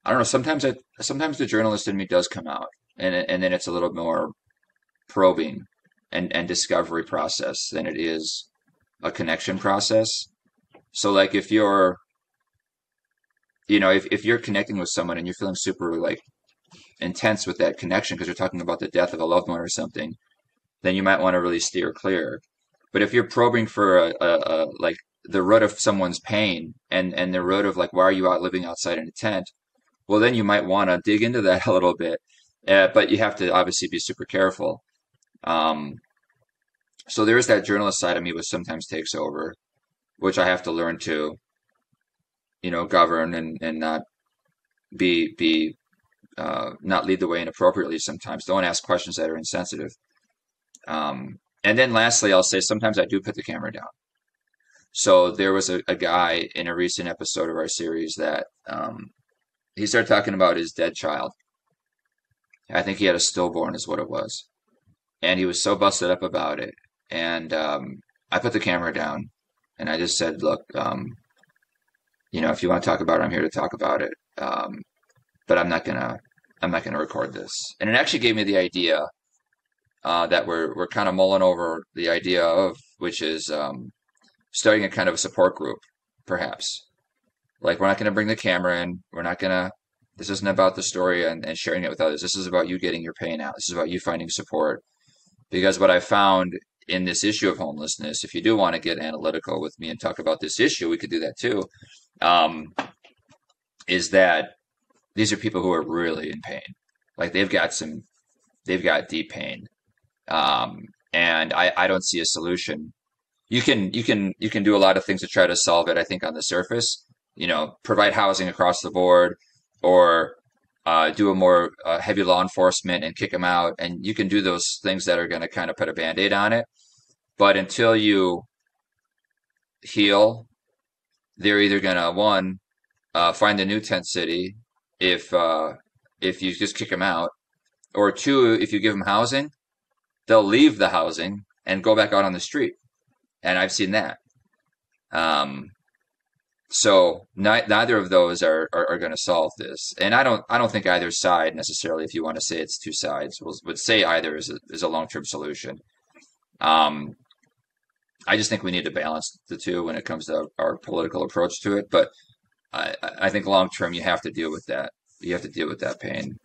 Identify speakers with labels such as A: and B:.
A: I don't know. Sometimes the journalist in me does come out, and then it's a little more probing and discovery process than it is a connection process. So like if you're, if you're connecting with someone and you're feeling super like intense with that connection because you're talking about the death of a loved one or something, then you might want to really steer clear. But if you're probing for like the root of someone's pain and the root of like why are you out living outside in a tent, well then you might want to dig into that a little bit. But you have to obviously be super careful. Um, so there is that journalist side of me which sometimes takes over, which I have to learn to, govern and not be not lead the way inappropriately sometimes. Don't ask questions that are insensitive. And then lastly, I'll say sometimes I do put the camera down. So there was a guy in a recent episode of our series that he started talking about his dead child. I think he had a stillborn, is what it was. And he was so busted up about it. And I put the camera down and I just said, look, if you want to talk about it, I'm here to talk about it. But I'm not gonna record this. And it actually gave me the idea that we're kind of mulling over the idea of, which is starting a kind of a support group, perhaps. Like we're not going to bring the camera in. We're not going to. This isn't about the story and sharing it with others. This is about you getting your pain out. This is about you finding support. Because what I found in this issue of homelessness, if you do want to get analytical with me and talk about this issue, we could do that too. Um, is that these are people who are really in pain. Like they've got deep pain. And I don't see a solution. You can do a lot of things to try to solve it, I think, on the surface. Provide housing across the board, or do a more heavy law enforcement and kick them out. And you can do those things that are going to kind of put a band-aid on it. But until you heal, they're either going to one find a new tent city if you just kick them out, or two, if you give them housing, they'll leave the housing and go back out on the street. And I've seen that. Um, so neither of those are going to solve this. And I don't think either side necessarily, if you want to say it's two sides, would say either is a long-term solution. Um, I just think we need to balance the two when it comes to our political approach to it. But I think long term you have to deal with that. You have to deal with that pain.